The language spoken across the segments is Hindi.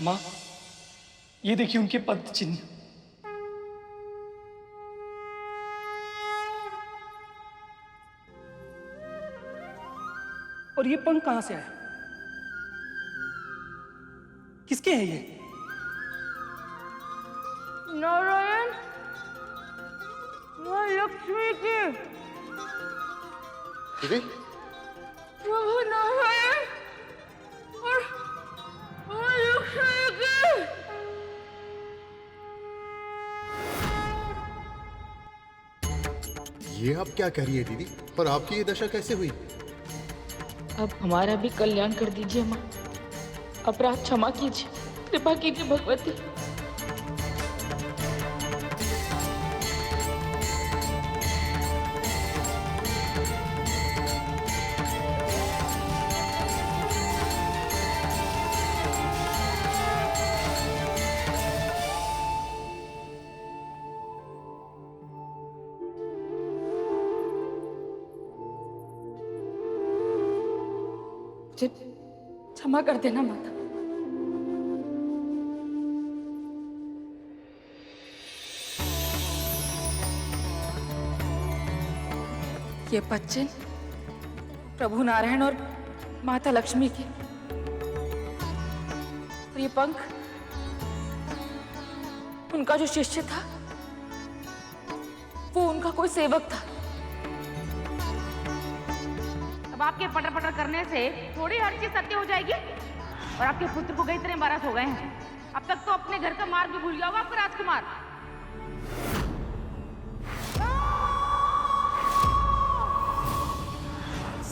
माँ, ये देखिए उनके पद चिन्ह। और ये पंख कहां से आया? किसके हैं ये? नारायण, माँ लक्ष्मी की। दीदी, प्रभु नारायण और माँ लक्ष्मी की। ये आप क्या कह रही है दीदी? और आपकी ये दशा कैसे हुई? अब हमारा भी कल्याण कर दीजिए माँ। अपराध क्षमा कीजिए, कृपा कीजिए भगवती। मुझे क्षमा कर देना माता। ये बच्चे प्रभु नारायण और माता लक्ष्मी के, और ये पंख उनका जो शिष्य था, वो उनका कोई सेवक था। अब आपके पटर पटर करने से थोड़ी हर चीज सत्य हो जाएगी। और आपके पुत्र को कई तरह बारस हो गए हैं। अब तक तो अपने घर का मार्ग भी भूल गया होगा आपका राजकुमार।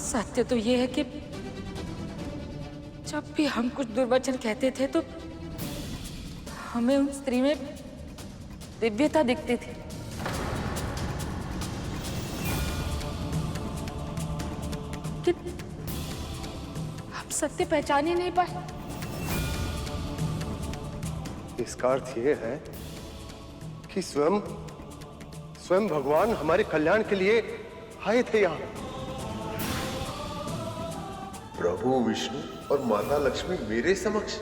सत्य तो ये है कि जब भी हम कुछ दुर्वचन कहते थे तो हमें उन स्त्री में दिव्यता दिखती थी। हम सत्य पहचान ही नहीं पाए। इसका अर्थ ये है कि स्वयं भगवान हमारे कल्याण के लिए आए थे यहाँ। प्रभु विष्णु और माता लक्ष्मी मेरे समक्ष।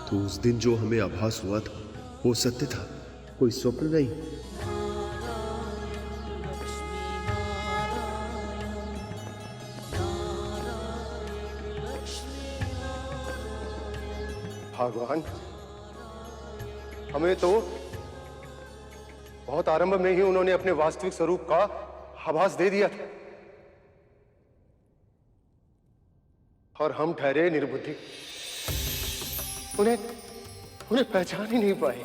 तो उस दिन जो हमें आभास हुआ था वो सत्य था, कोई स्वप्न नहीं। भगवान, हमें तो बहुत आरंभ में ही उन्होंने अपने वास्तविक स्वरूप का आभास दे दिया था और हम ठहरे निर्बुद्धि, उन्हें पहचान ही नहीं पाए।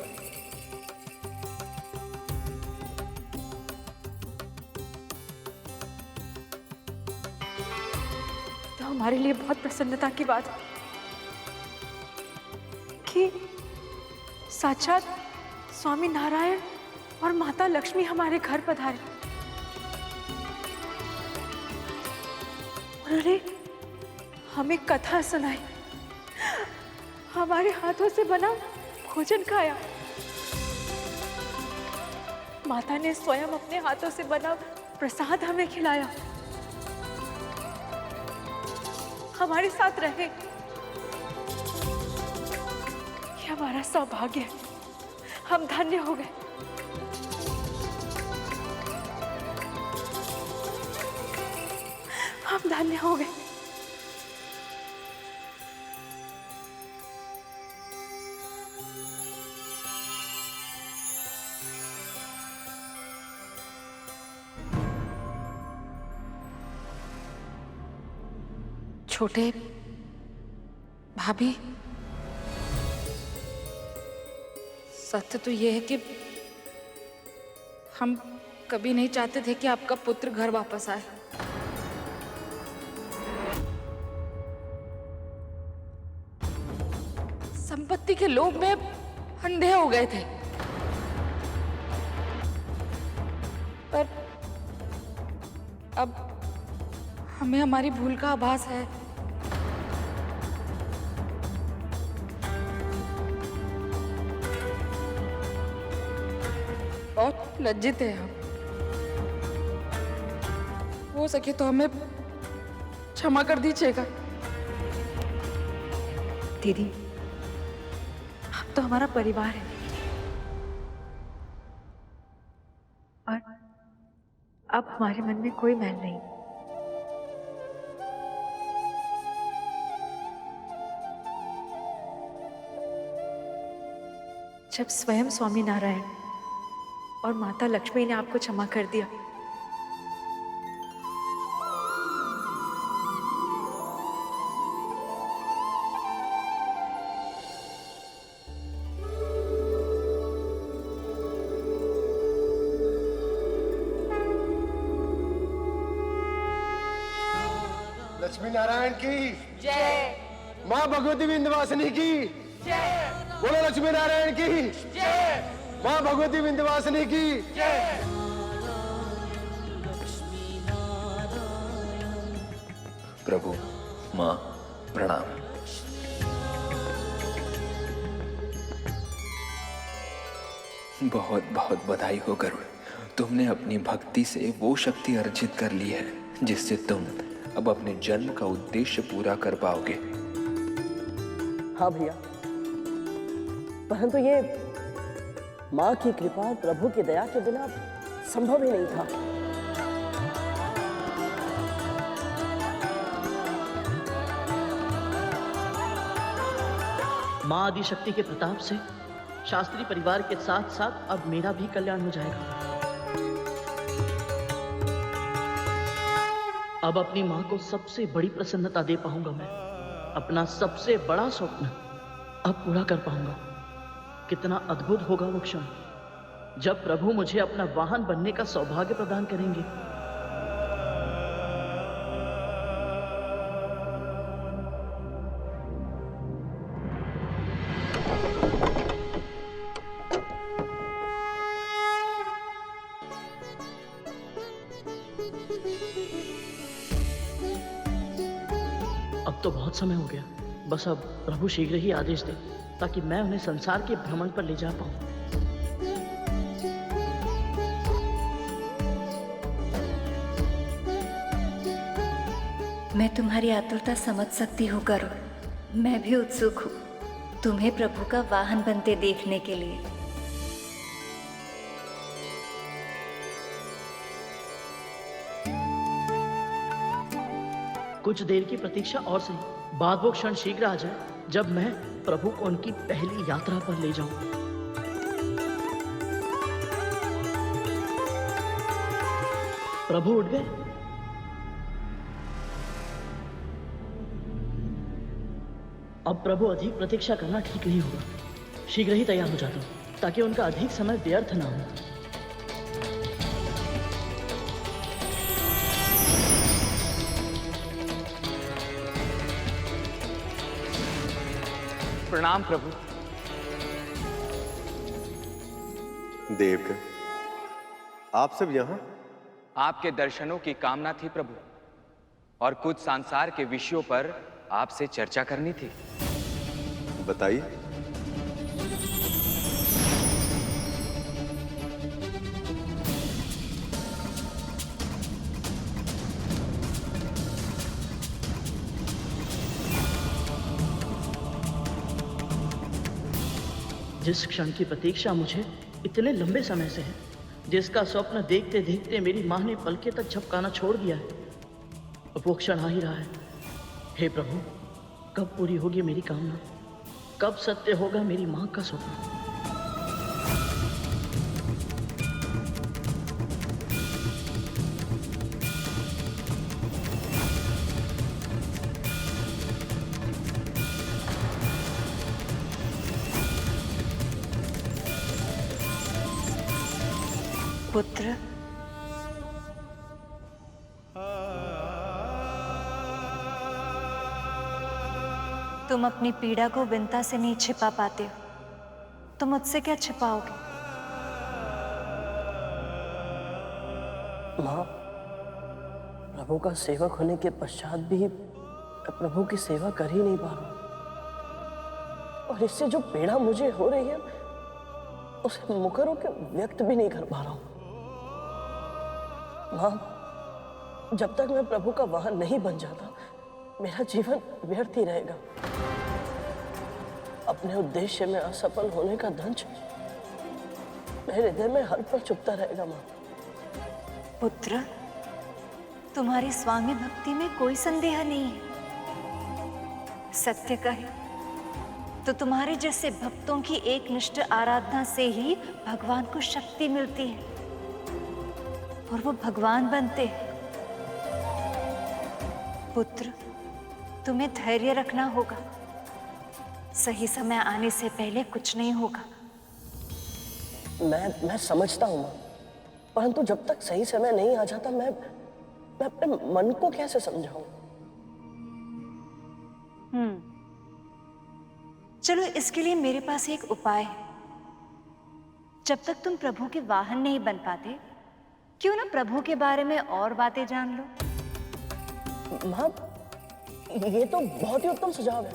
तो हमारे लिए बहुत प्रसन्नता की बात है कि साक्षात स्वामी नारायण और माता लक्ष्मी हमारे घर पधारे। उन्होंने हमें कथा सुनाई, हमारे हाथों से बना भोजन खाया। माता ने स्वयं अपने हाथों से बना प्रसाद हमें खिलाया, हमारे साथ रहे। ये हमारा सौभाग्य है, हम धन्य हो गए। हम धन्य हो गए। छोटे भाभी, सत्य तो ये है कि हम कभी नहीं चाहते थे कि आपका पुत्र घर वापस आए। संपत्ति के लोभ में अंधे हो गए थे, पर अब हमें हमारी भूल का आभास है। बहुत लज्जित है हम। हो सके तो हमें क्षमा कर दीजिएगा। दीदी, आप तो हमारा परिवार है और अब हमारे मन में कोई मैल नहीं। जब स्वयं स्वामी नारायण और माता लक्ष्मी ने आपको क्षमा कर दिया, लक्ष्मी नारायण की जय। माँ भगवती विंध्यवासिनी की जय। बोलो लक्ष्मी नारायण की जय। माँ भगवती विंध्यवासिनी की जय। प्रभु, माँ प्रणाम। बहुत बहुत बधाई हो गरुड़। तुमने अपनी भक्ति से वो शक्ति अर्जित कर ली है जिससे तुम अब अपने जन्म का उद्देश्य पूरा कर पाओगे। हाँ भैया, परंतु ये माँ की कृपा और प्रभु की दया के बिना संभव ही नहीं था। माँ आदिशक्ति के प्रताप से शास्त्री परिवार के साथ साथ अब मेरा भी कल्याण हो जाएगा। अब अपनी माँ को सबसे बड़ी प्रसन्नता दे पाऊंगा। मैं अपना सबसे बड़ा स्वप्न अब पूरा कर पाऊंगा। कितना अद्भुत होगा वो क्षण जब प्रभु मुझे अपना वाहन बनने का सौभाग्य प्रदान करेंगे। अब तो बहुत समय हो गया। बस अब प्रभु शीघ्र ही आदेश दे ताकि मैं उन्हें संसार के भ्रमण पर ले जा पाऊं। मैं तुम्हारी आतुरता समझ सकती हूँ गरुड़। मैं भी उत्सुक हूँ तुम्हें प्रभु का वाहन बनते देखने के लिए। कुछ देर की प्रतीक्षा और सही। बाद वो क्षण शीघ्र आ जाए जब मैं प्रभु को उनकी पहली यात्रा पर ले जाऊं। प्रभु उठ गए। अब प्रभु अधिक प्रतीक्षा करना ठीक नहीं होगा। शीघ्र ही तैयार हो जाता हूं ताकि उनका अधिक समय व्यर्थ ना हो। प्रणाम प्रभु। देवगण, आप सब यहाँ? आपके दर्शनों की कामना थी प्रभु, और कुछ संसार के विषयों पर आपसे चर्चा करनी थी। बताइए। जिस क्षण की प्रतीक्षा मुझे इतने लंबे समय से है, जिसका स्वप्न देखते देखते मेरी माँ ने पलके तक झपकाना छोड़ दिया है, अब वो क्षण आ ही रहा है। हे प्रभु, कब पूरी होगी मेरी कामना? कब सत्य होगा मेरी माँ का स्वप्न? पुत्र, तुम अपनी पीड़ा को विनता से नहीं छिपा पाते हो, तो मुझसे क्या छिपाओगे? माँ, प्रभु का सेवक होने के पश्चात भी मैं प्रभु की सेवा कर ही नहीं पा रहा हूं। और इससे जो पीड़ा मुझे हो रही है उसे मुखर होकर व्यक्त भी नहीं कर पा रहा हूं। मां, जब तक मैं प्रभु का वाहन नहीं बन जाता मेरा जीवन व्यर्थ ही रहेगा। अपने उद्देश्य में असफल होने का दंश मेरे हृदय में हर पल चुभता रहेगा। मां, पुत्र, तुम्हारी स्वामी भक्ति में कोई संदेह नहीं है। सत्य कहे तो तुम्हारे जैसे भक्तों की एकनिष्ठ आराधना से ही भगवान को शक्ति मिलती है और वो भगवान बनते हैं। पुत्र, तुम्हें धैर्य रखना होगा। सही समय आने से पहले कुछ नहीं होगा। मैं समझता हूं मां, परंतु जब तक सही समय नहीं आ जाता मैं अपने मन को कैसे समझाऊं? चलो, इसके लिए मेरे पास एक उपाय है। जब तक तुम प्रभु के वाहन नहीं बन पाते, क्यों ना प्रभु के बारे में और बातें जान लो। मां, ये तो बहुत ही उत्तम सुझाव है।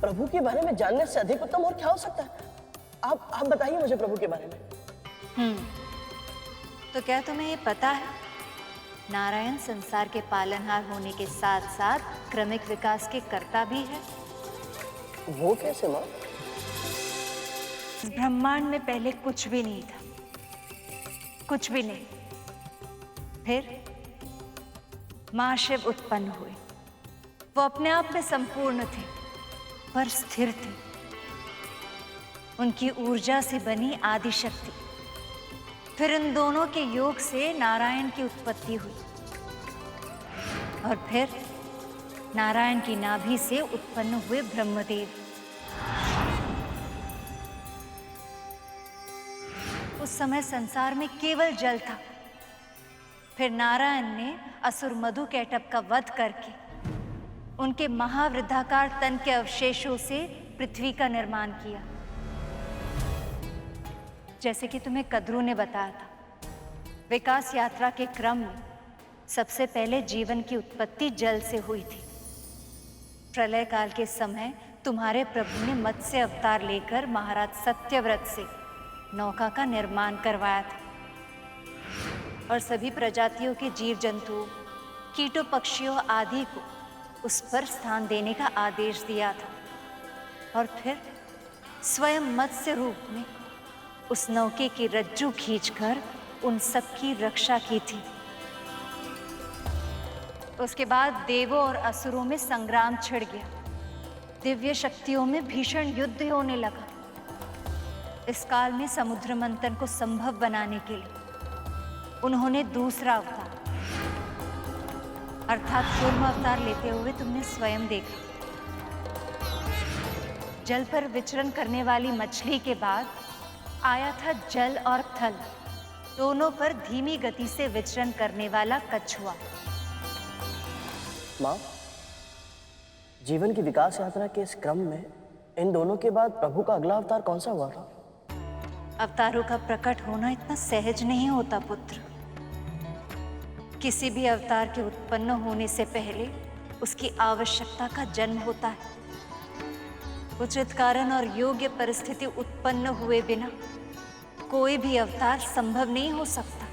प्रभु के बारे में जानने से अधिक उत्तम और क्या हो सकता है? आप बताइए मुझे प्रभु के बारे में। तो क्या तुम्हें ये पता है, नारायण संसार के पालनहार होने के साथ साथ क्रमिक विकास के कर्ता भी है। वो कैसे मां? इस ब्रह्मांड में पहले कुछ भी नहीं था, कुछ भी नहीं। फिर महाशिव उत्पन्न हुए। वो अपने आप में संपूर्ण थे पर स्थिर थे। उनकी ऊर्जा से बनी आदि शक्ति, फिर इन दोनों के योग से नारायण की उत्पत्ति हुई और फिर नारायण की नाभि से उत्पन्न हुए ब्रह्मदेव। उस समय संसार में केवल जल था। फिर नारायण ने असुर मधुकैटभ का वध करके उनके महावृद्धाकार तन के अवशेषों से पृथ्वी का निर्माण किया। जैसे कि तुम्हें कद्रू ने बताया था, विकास यात्रा के क्रम में सबसे पहले जीवन की उत्पत्ति जल से हुई थी। प्रलय काल के समय तुम्हारे प्रभु ने मत्स्य अवतार लेकर महाराज सत्यव्रत से नौका का निर्माण करवाया था और सभी प्रजातियों के जीव जंतुओं, कीटों, पक्षियों आदि को उस पर स्थान देने का आदेश दिया था और फिर स्वयं मत्स्य रूप में उस नौके की रज्जू खींचकर उन सब की रक्षा की थी। उसके बाद देवों और असुरों में संग्राम छिड़ गया। दिव्य शक्तियों में भीषण युद्ध होने लगा। इस काल में समुद्र मंथन को संभव बनाने के लिए उन्होंने दूसरा अवतार अर्थात कूर्म अवतार लेते हुए तुमने स्वयं देखा। जल पर विचरण करने वाली मछली के बाद आया था जल और थल दोनों पर धीमी गति से विचरण करने वाला कछुआ। मां, जीवन की विकास यात्रा के इस क्रम में इन दोनों के बाद प्रभु का अगला अवतार कौन सा हुआ था? अवतारों का प्रकट होना इतना सहज नहीं होता पुत्र। किसी भी अवतार के उत्पन्न होने से पहले उसकी आवश्यकता का जन्म होता है। उचित कारण और योग्य परिस्थिति उत्पन्न हुए बिना कोई भी अवतार संभव नहीं हो सकता।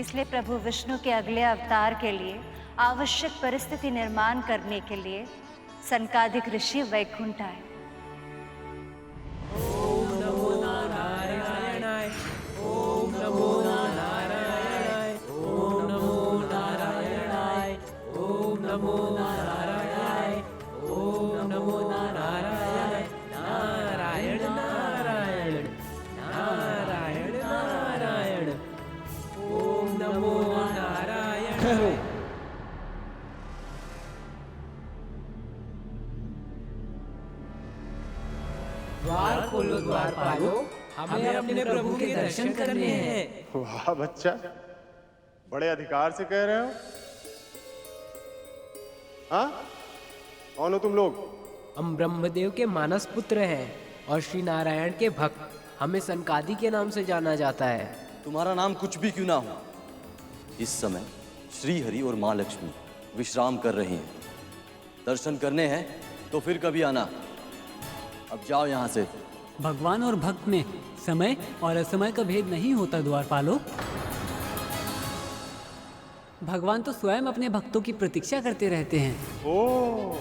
इसलिए प्रभु विष्णु के अगले अवतार के लिए आवश्यक परिस्थिति निर्माण करने के लिए सनकादिक ऋषि वैकुंठ आए। द्वार खोलो द्वारपालो, हमें अपने प्रभु के दर्शन करने हैं। वाह बच्चा, बड़े अधिकार से कह रहे हो। हाँ, कौन हो तुम लोग? हम ब्रह्मदेव के मानस पुत्र हैं और श्री नारायण के भक्त। हमें सनकादि के नाम से जाना जाता है। तुम्हारा नाम कुछ भी क्यों ना हो, इस समय श्री हरि और माँ लक्ष्मी विश्राम कर रही हैं। दर्शन करने हैं तो फिर कभी आना। अब जाओ यहाँ से। भगवान और भक्त में समय और असमय का भेद नहीं होता द्वारपालो। भगवान तो स्वयं अपने भक्तों की प्रतीक्षा करते रहते हैं। ओ,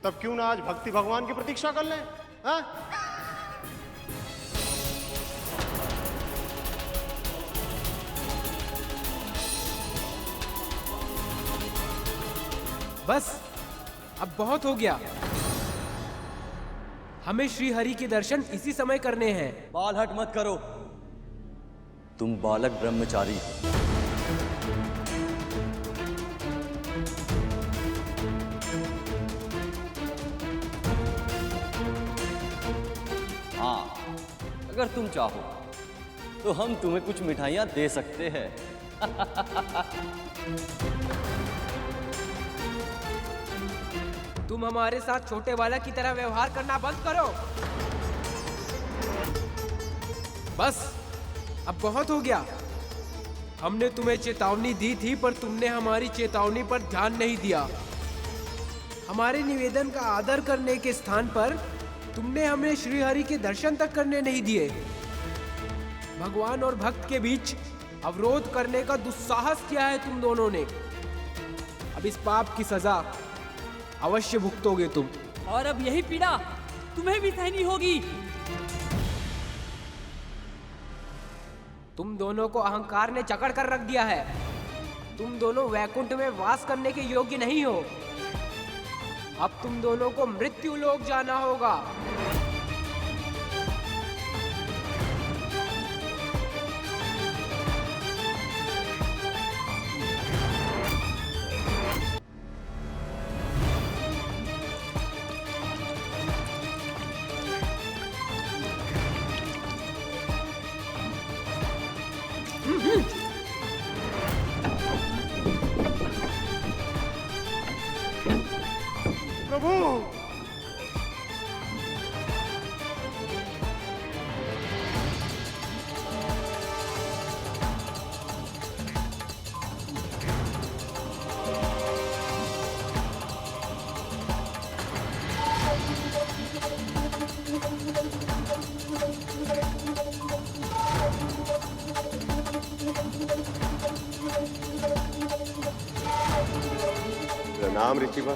तब क्यों ना आज भक्ति भगवान की प्रतीक्षा कर लें? हाँ? बस अब बहुत हो गया। हमें श्री हरि के दर्शन इसी समय करने हैं। बालहट मत करो, तुम बालक ब्रह्मचारी। हाँ, अगर तुम चाहो तो हम तुम्हें कुछ मिठाइयाँ दे सकते हैं। तुम हमारे साथ छोटे बालक की तरह व्यवहार करना बंद करो। बस अब बहुत हो गया। हमने तुम्हें चेतावनी दी थी पर तुमने हमारी चेतावनी पर ध्यान नहीं दिया। हमारे निवेदन का आदर करने के स्थान पर तुमने हमें श्री हरि के दर्शन तक करने नहीं दिए। भगवान और भक्त के बीच अवरोध करने का दुस्साहस किया है तुम दोनों ने। अब इस पाप की सजा अवश्य भुगतोगे तुम। और अब यही पीड़ा तुम्हें भी सहनी होगी। तुम दोनों को अहंकार ने जकड़ कर रख दिया है। तुम दोनों वैकुंठ में वास करने के योग्य नहीं हो। अब तुम दोनों को मृत्यु लोक जाना होगा। प्रभु, प्रणाम ऋषिवा।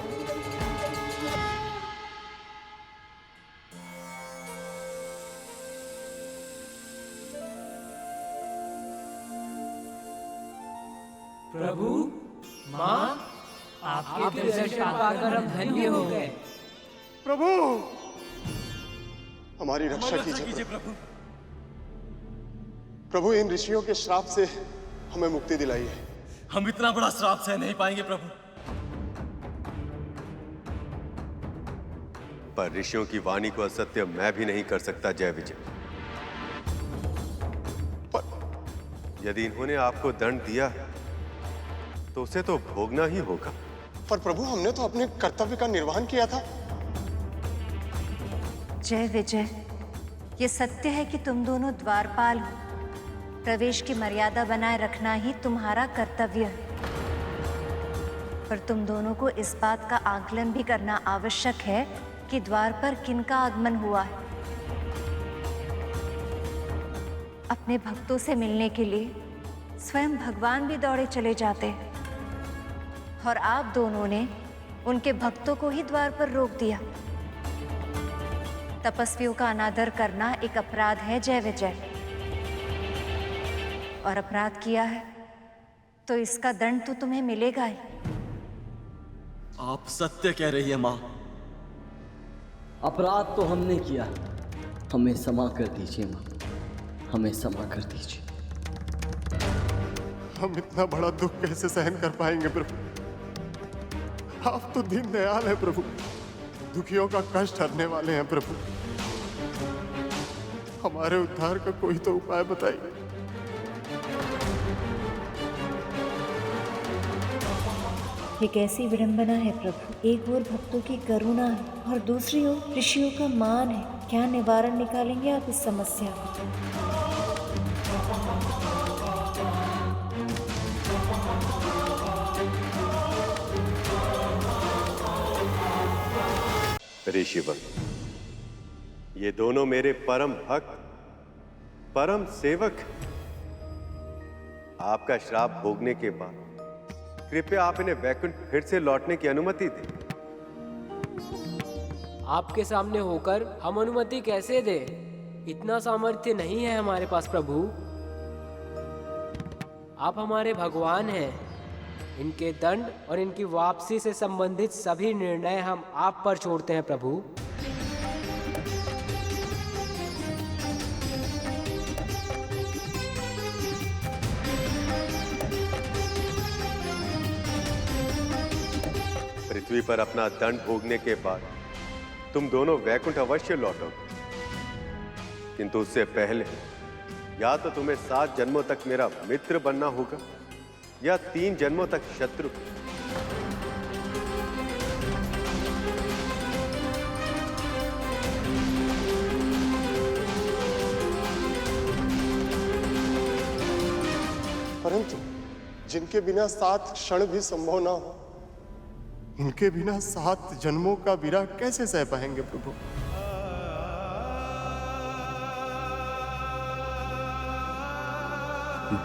प्रभु, माँ, आपके दर्शन पाकर हम धन्य हो गए। प्रभु, हमारी रक्षा कीजिए प्रभु। प्रभु, इन ऋषियों के श्राप से हमें मुक्ति दिलाई है। हम इतना बड़ा श्राप सह नहीं पाएंगे प्रभु। पर ऋषियों की वाणी को असत्य मैं भी नहीं कर सकता जय विजय। पर यदि इन्होंने आपको दंड दिया तो उसे तो भोगना ही होगा। पर प्रभु, हमने तो अपने कर्तव्य का निर्वहन किया था। जय विजय, ये सत्य है कि तुम दोनों द्वारपाल हो। प्रवेश की मर्यादा बनाए रखना ही तुम्हारा कर्तव्य है। पर तुम दोनों को इस बात का आकलन भी करना आवश्यक है कि द्वार पर किनका आगमन हुआ है। अपने भक्तों से मिलने के लिए स्वयं भगवान भी दौड़े चले जाते हैं, और आप दोनों ने उनके भक्तों को ही द्वार पर रोक दिया। तपस्वियों का अनादर करना एक अपराध है जय विजय, और अपराध किया है तो इसका दंड तो तुम्हें मिलेगा ही। आप सत्य कह रही है माँ। अपराध तो हमने किया, हमें क्षमा कर दीजिए माँ, हमें क्षमा कर दीजिए। हम इतना बड़ा दुख कैसे सहन कर पाएंगे प्रभु? आप तो दीन दयाल है प्रभु, दुखियों का कष्ट हरने वाले हैं प्रभु। हमारे उद्धार का कोई तो उपाय बताइए। ये कैसी विडंबना है प्रभु। एक ओर भक्तों की करुणा है और दूसरी ओर ऋषियों का मान है। क्या निवारण निकालेंगे आप इस समस्या का? ऋषिवर, ये दोनों मेरे परम भक्त, परम सेवक। आपका श्राप भोगने के बाद कृपया आप इन्हें वैकुंठ फिर से लौटने की अनुमति दें। आपके सामने होकर हम अनुमति कैसे दें? इतना सामर्थ्य नहीं है हमारे पास प्रभु। आप हमारे भगवान हैं। इनके दंड और इनकी वापसी से संबंधित सभी निर्णय हम आप पर छोड़ते हैं प्रभु। पृथ्वी पर अपना दंड भोगने के बाद तुम दोनों वैकुंठ अवश्य लौटोगे, किंतु उससे पहले या तो तुम्हें 7 जन्मों तक मेरा मित्र बनना होगा या 3 जन्मों तक शत्रु। परंतु जिनके बिना 7 क्षण भी संभव ना हो, इनके बिना 7 जन्मों का विरह कैसे सह पाएंगे प्रभु?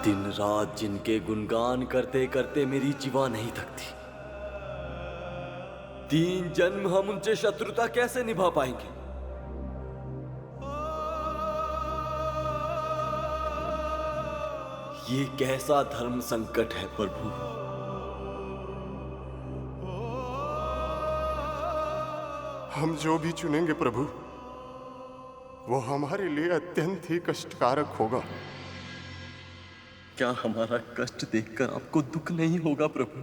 दिन रात जिनके गुणगान करते करते मेरी जीवा नहीं थकती, 3 जन्म हम उनसे शत्रुता कैसे निभा पाएंगे? ये कैसा धर्म संकट है प्रभु? हम जो भी चुनेंगे प्रभु, वो हमारे लिए अत्यंत ही कष्टकारक होगा। क्या हमारा कष्ट देखकर आपको दुख नहीं होगा प्रभु?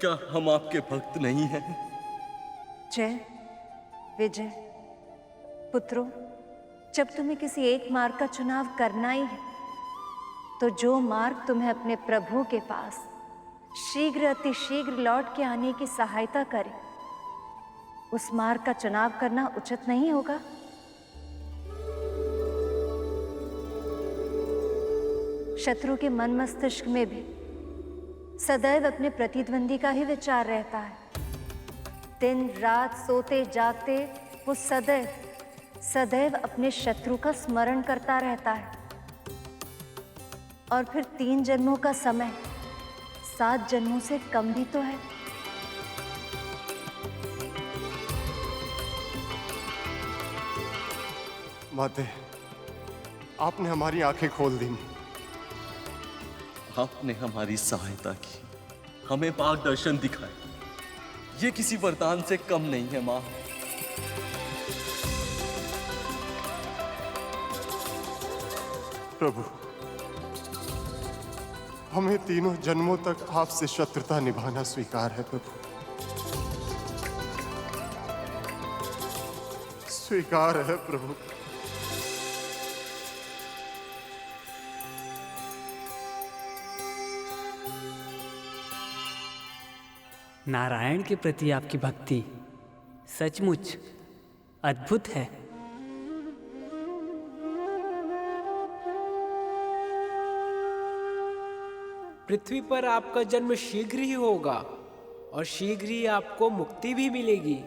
क्या हम आपके भक्त नहीं हैं? जय विजय पुत्रों, जब तुम्हें किसी एक मार्ग का चुनाव करना ही है, तो जो मार्ग तुम्हें अपने प्रभु के पास शीघ्र अतिशीघ्र लौट के आने की सहायता करे, उस मार्ग का चुनाव करना उचित नहीं होगा? शत्रु के मन मस्तिष्क में भी सदैव अपने प्रतिद्वंदी का ही विचार रहता है। दिन रात सोते जागते वो सदैव अपने शत्रु का स्मरण करता रहता है। और फिर 3 जन्मों का समय 7 जन्मों से कम भी तो है। माते, आपने हमारी आंखें खोल दी। आपने हमारी सहायता की, हमें मार्गदर्शन दिखाया। ये किसी वरदान से कम नहीं है मां। प्रभु, हमें 3 जन्मों तक आपसे शत्रुता निभाना स्वीकार है प्रभु, स्वीकार है प्रभु। नारायण के प्रति आपकी भक्ति सचमुच अद्भुत है। पृथ्वी पर आपका जन्म शीघ्र ही होगा और शीघ्र ही आपको मुक्ति भी मिलेगी,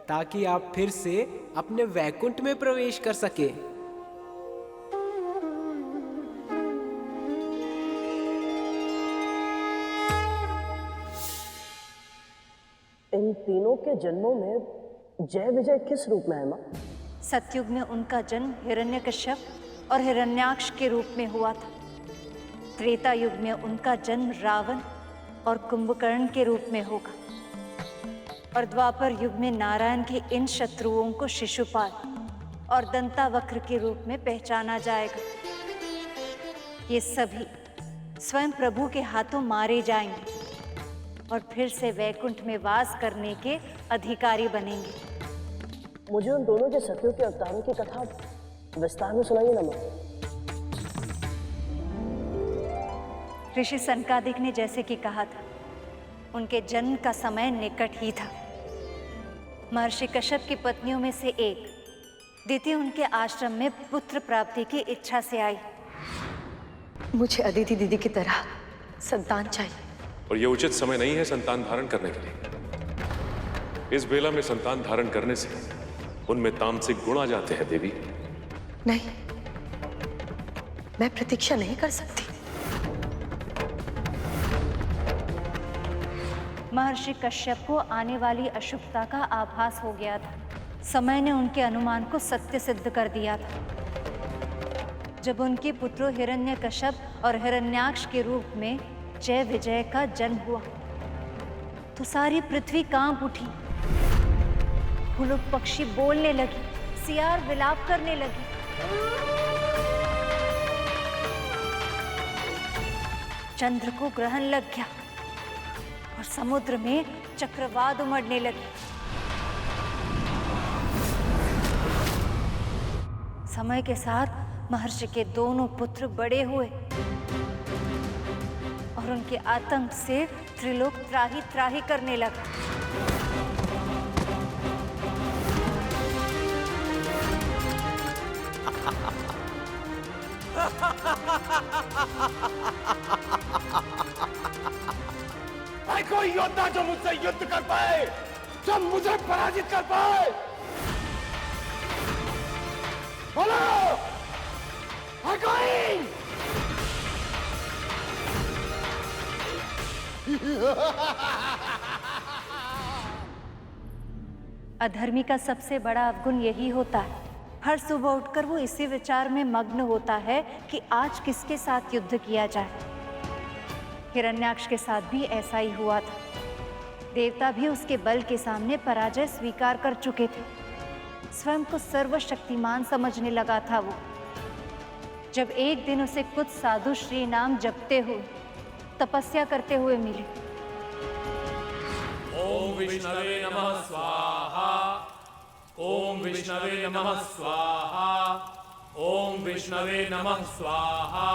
ताकि आप फिर से अपने वैकुंठ में प्रवेश कर सके। इन तीनों के जन्मों में जय विजय किस रूप में है मां? सतयुग में उनका जन्म हिरण्यकश्यप और हिरण्याक्ष के रूप में हुआ था। त्रेता युग में उनका जन्म रावण और कुंभकर्ण के रूप में होगा। और द्वापर युग में नारायण के इन शत्रुओं को शिशुपाल और दंतावक्र के रूप में पहचाना जाएगा। ये सभी स्वयं प्रभु के हाथों मारे जाएंगे और फिर से वैकुंठ में वास करने के अधिकारी बनेंगे। मुझे उन दोनों के सत्यों के अवतारों की कथा विस्तार में सुनाइए ना मां। ऋषि सनकादिक ने जैसे कि कहा था, उनके जन्म का समय निकट ही था। महर्षि कश्यप की पत्नियों में से एक दिति उनके आश्रम में पुत्र प्राप्ति की इच्छा से आई। मुझे अदिति दीदी की तरह संतान चाहिए। और ये उचित समय नहीं है संतान धारण करने के लिए। इस बेला में संतान धारण करने से उनमें तामसिक गुण आ जाते हैं देवी। नहीं, मैं प्रतीक्षा नहीं कर सकती। महर्षि कश्यप को आने वाली अशुभता का आभास हो गया था। समय ने उनके अनुमान को सत्य सिद्ध कर दिया था। जब उनके पुत्रों हिरण्यकश्यप और हिरण्याक्ष के रूप में जय विजय का जन्म हुआ तो सारी पृथ्वी कांप उठी। फूलों पक्षी बोलने लगी, सियार विलाप करने लगी। चंद्र को ग्रहण लग गया और समुद्र में चक्रवात उमड़ने लगी। समय के साथ महर्षि के दोनों पुत्र बड़े हुए और उनके आतंक से त्रिलोक त्राही त्राही करने लगा। है कोई योद्धा जो मुझसे युद्ध कर पाए, जो मुझे पराजित कर पाए? बोलो, है कोई? अधर्मी का सबसे बड़ा अवगुण यही होता है। हर सुबह उठकर वो इसी विचार में मग्न होता है कि आज किसके साथ युद्ध किया जाए। हिरण्याक्ष के साथ भी ऐसा ही हुआ था। देवता भी उसके बल के सामने पराजय स्वीकार कर चुके थे। स्वयं को सर्वशक्तिमान समझने लगा था वो। जब एक दिन उसे कुछ साधु श्री नाम जपते हुए, तपस्या करते हुए मिले। ओम विष्णवे नमः स्वाहा, ओम विष्णवे नमः स्वाहा, ओम विष्णवे नमः स्वाहा।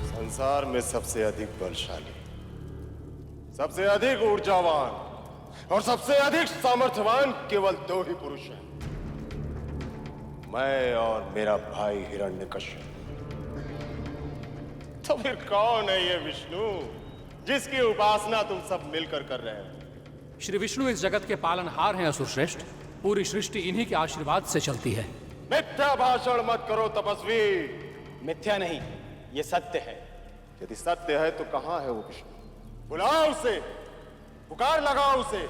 संसार में सबसे अधिक बलशाली, सबसे अधिक ऊर्जावान और सबसे अधिक सामर्थ्यवान केवल दो ही पुरुष हैं, मैं और मेरा भाई हिरण्यकश्यप। तो फिर कौन है ये विष्णु जिसकी उपासना तुम सब मिलकर कर रहे हो? श्री विष्णु इस जगत के पालनहार हैं असुरश्रेष्ठ। पूरी सृष्टि इन्हीं के आशीर्वाद से चलती है। मिथ्या भाषण मत करो तपस्वी। मिथ्या नहीं, ये सत्य है। यदि सत्य है तो कहां है वो विष्णु? बुलाओ उसे, पुकार लगाओ उसे।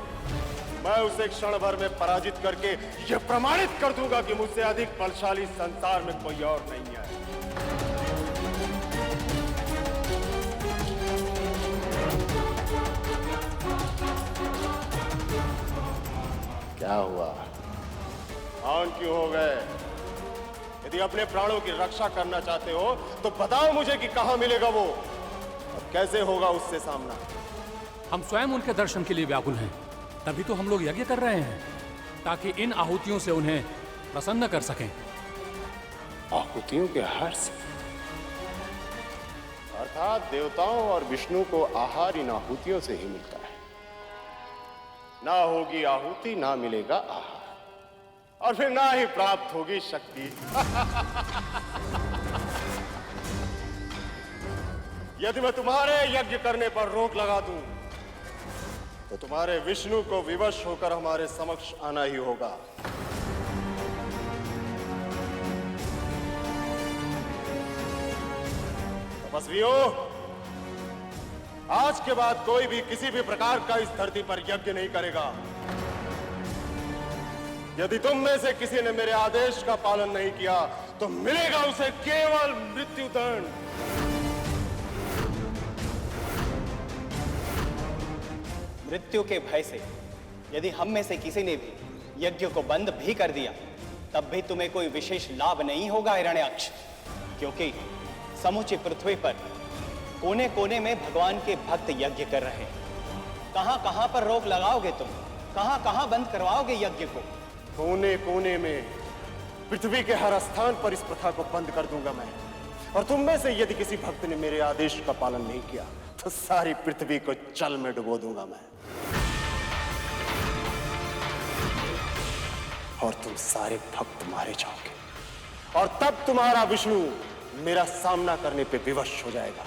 मैं उसे क्षण भर में पराजित करके यह प्रमाणित कर दूंगा कि मुझसे अधिक बलशाली संसार में कोई और नहीं है। क्या हुआ? ऑन क्यों हो गए? यदि अपने प्राणों की रक्षा करना चाहते हो तो बताओ मुझे कि कहां मिलेगा वो और कैसे होगा उससे सामना। हम स्वयं उनके दर्शन के लिए व्याकुल हैं। तभी तो हम लोग यज्ञ कर रहे हैं ताकि इन आहुतियों से उन्हें प्रसन्न कर सकें। आहुतियों के हर्ष अर्थात देवताओं और विष्णु को आहार इन आहुतियों से ही मिलता है। ना होगी आहुति ना मिलेगा आहार और फिर ना ही प्राप्त होगी शक्ति। यदि मैं तुम्हारे यज्ञ करने पर रोक लगा दूं तो तुम्हारे विष्णु को विवश होकर हमारे समक्ष आना ही होगा। तपस्वियों, आज के बाद कोई भी किसी भी प्रकार का इस धरती पर यज्ञ नहीं करेगा। यदि तुम में से किसी ने मेरे आदेश का पालन नहीं किया तो मिलेगा उसे केवल मृत्युदंड। मृत्यु के भय से यदि हम में से किसी ने भी यज्ञ को बंद भी कर दिया तब भी तुम्हें कोई विशेष लाभ नहीं होगा हिरण्याक्ष, क्योंकि समूची पृथ्वी पर कोने कोने में भगवान के भक्त यज्ञ कर रहे हैं। कहां कहां पर रोक लगाओगे तुम? कहां कहां बंद करवाओगे यज्ञ को? कोने कोने में पृथ्वी के हर स्थान पर इस प्रथा को बंद कर दूंगा मैं। और तुम में से यदि किसी भक्त ने मेरे आदेश का पालन नहीं किया तो सारी पृथ्वी को जल में डुबो दूंगा मैं, और तुम सारे भक्त मारे जाओगे, और तब तुम्हारा विष्णु मेरा सामना करने पे विवश हो जाएगा।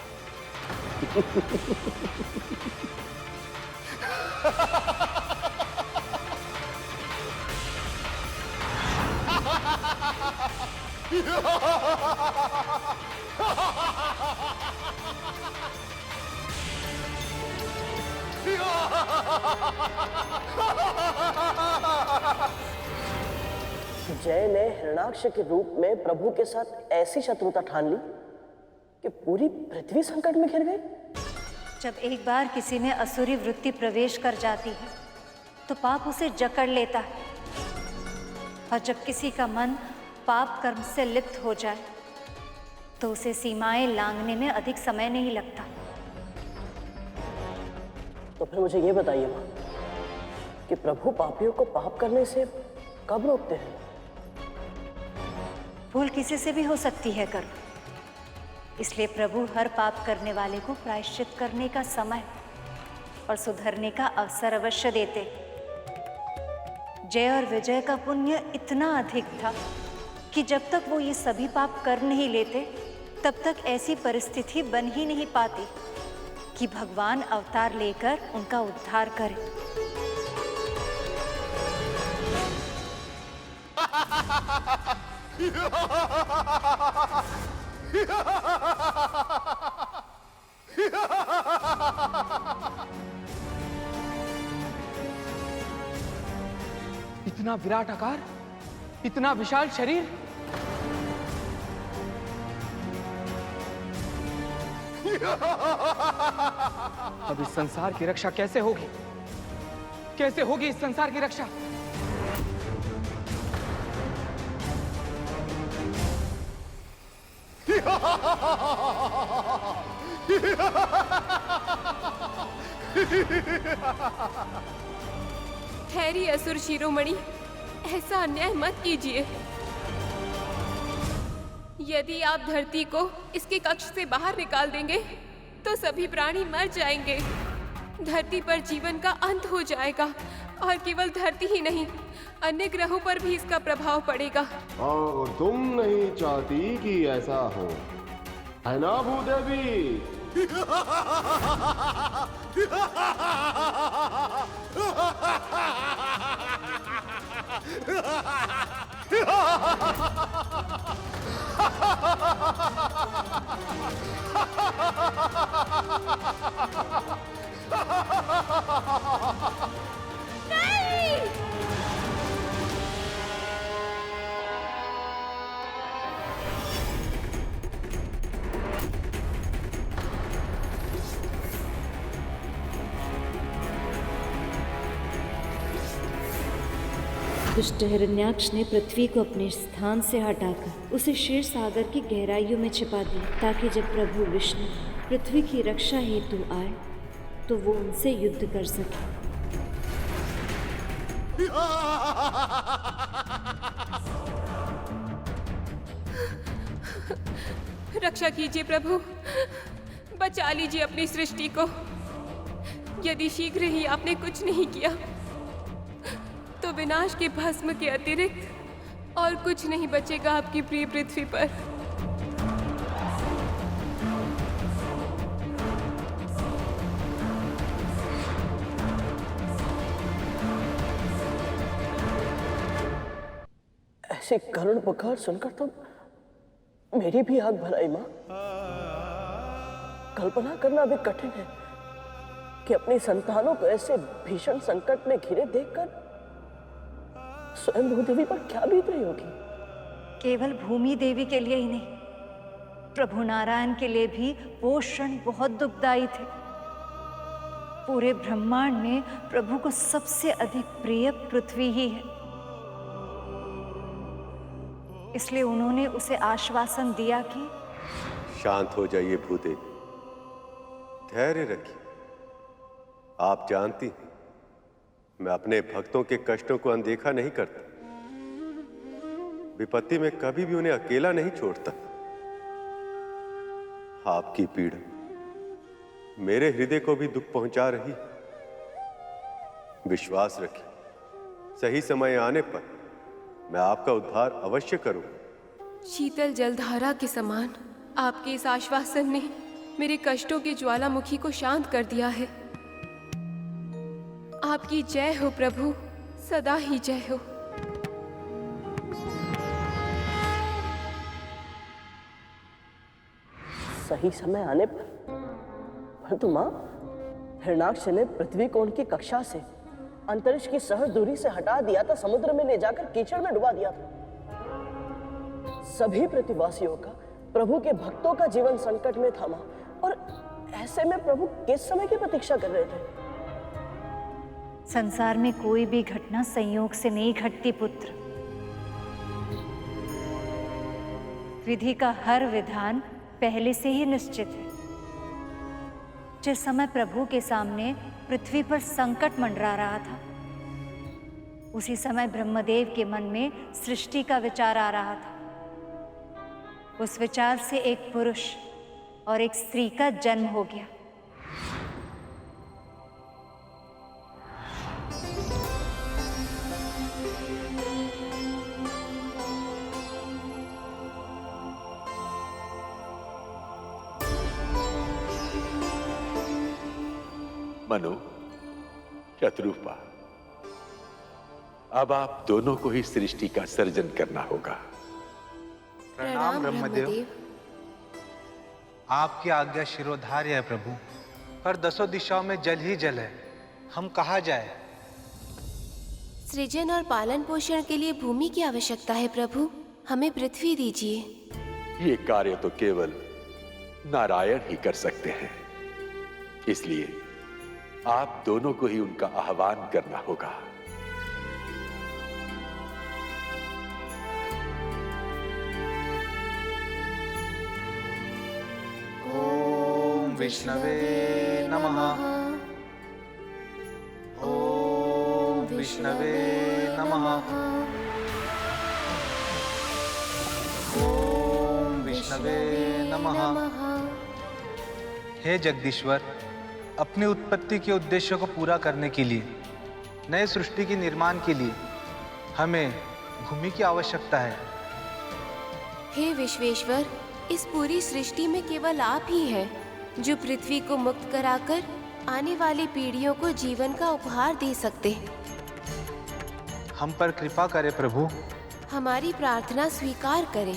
जय ने हिरणाक्ष के रूप में प्रभु के साथ ऐसी शत्रुता ठान ली कि पूरी पृथ्वी संकट में घिर गई। जब एक बार किसी में असुरी वृत्ति प्रवेश कर जाती है तो पाप उसे जकड़ लेता है, और जब किसी का मन पाप कर्म से लिप्त हो जाए तो उसे सीमाएं लांघने में अधिक समय नहीं लगता। तो फिर मुझे ये बताइए मां कि प्रभु पापियों को पाप करने से कब रोकते हैं? भूल किसी से भी हो सकती है कर्म, इसलिए प्रभु हर पाप करने वाले को प्रायश्चित करने का समय और सुधरने का अवसर अवश्य देते। जय और विजय का पुण्य इतना अधिक था कि जब तक वो ये सभी पाप कर नहीं लेते तब तक ऐसी परिस्थिति बन ही नहीं पाती कि भगवान अवतार लेकर उनका उद्धार करे। इतना विराट आकार, इतना विशाल शरीर, अब इस संसार की रक्षा कैसे होगी? कैसे होगी इस संसार की रक्षा? ठहरिए असुर शिरोमणि, ऐसा अन्याय मत कीजिए। यदि आप धरती को इसके कक्ष से बाहर निकाल देंगे तो सभी प्राणी मर जाएंगे। धरती पर जीवन का अंत हो जाएगा, और केवल धरती ही नहीं, अन्य ग्रहों पर भी इसका प्रभाव पड़ेगा। और तुम नहीं चाहती कि ऐसा हो, है ना भूदेवी? दुष्ट हिरण्याक्ष ने पृथ्वी को अपने स्थान से हटाकर उसे क्षीर सागर की गहराइयों में छिपा दिया, ताकि जब प्रभु विष्णु पृथ्वी की रक्षा हेतु आए तो वो उनसे युद्ध कर सके। रक्षा कीजिए प्रभु, बचा लीजिए अपनी सृष्टि को। यदि शीघ्र ही आपने कुछ नहीं किया तो विनाश के भस्म के अतिरिक्त और कुछ नहीं बचेगा आपकी प्रिय पृथ्वी पर। ऐसे करुण पुकार सुनकर तो मेरी भी आग भर आई मां। कल्पना करना भी कठिन है कि अपनी संतानों को ऐसे भीषण संकट में घिरे देखकर स्वयं भूदेवी पर क्या बीत रही होगी। केवल भूमि देवी के लिए ही नहीं, प्रभु नारायण के लिए भी वो क्षण बहुत दुखदायी थे। पूरे ब्रह्मांड में प्रभु को सबसे अधिक प्रिय पृथ्वी ही है, इसलिए उन्होंने उसे आश्वासन दिया कि शांत हो जाइए भूदेवी, धैर्य रखिए। आप जानती हैं मैं अपने भक्तों के कष्टों को अनदेखा नहीं करता, विपत्ति में कभी भी उन्हें अकेला नहीं छोड़ता। आपकी पीड़ा मेरे हृदय को भी दुख पहुंचा रही। विश्वास रखिए, सही समय आने पर मैं आपका उद्धार अवश्य करूंगा। शीतल जलधारा के समान आपके इस आश्वासन ने मेरे कष्टों के ज्वालामुखी को शांत कर दिया है। आपकी जय हो प्रभु, सदा ही जय हो। सही समय आने पर परंतु माँ, हिरणाक्ष ने पृथ्वी को उनकी कक्षा से, अंतरिक्ष की सहज दूरी से हटा दिया था, समुद्र में ले जाकर कीचड़ में डुबा दिया था। सभी पृथ्वीवासियों का, प्रभु के भक्तों का जीवन संकट में था माँ, और ऐसे में प्रभु किस समय की प्रतीक्षा कर रहे थे? संसार में कोई भी घटना संयोग से नहीं घटती पुत्र। विधि का हर विधान पहले से ही निश्चित है। जिस समय प्रभु के सामने पृथ्वी पर संकट मंडरा रहा था, उसी समय ब्रह्मदेव के मन में सृष्टि का विचार आ रहा था। उस विचार से एक पुरुष और एक स्त्री का जन्म हो गया। मनु, शत्रुपा, अब आप दोनों को ही सृष्टि का सर्जन करना होगा। प्रणाम ब्रह्मदेव। आपकी आज्ञा शिरोधार्य है प्रभु, पर दसों दिशाओं में जल ही जल है, हम कहाँ जाए? सृजन और पालन पोषण के लिए भूमि की आवश्यकता है प्रभु, हमें पृथ्वी दीजिए। ये कार्य तो केवल नारायण ही कर सकते हैं, इसलिए आप दोनों को ही उनका आह्वान करना होगा। ओम विष्णवे नमः। ओम विष्णवे नमः। ओम विष्णवे नमः। हे जगदीश्वर, अपनी उत्पत्ति के उद्देश्य को पूरा करने के लिए, नए सृष्टि के निर्माण के लिए हमें भूमि की आवश्यकता है। हे विश्वेश्वर, इस पूरी सृष्टि में केवल आप ही हैं जो पृथ्वी को मुक्त कराकर आने वाली पीढ़ियों को जीवन का उपहार दे सकते। हम पर कृपा करें प्रभु। हमारी प्रार्थना स्वीकार करें।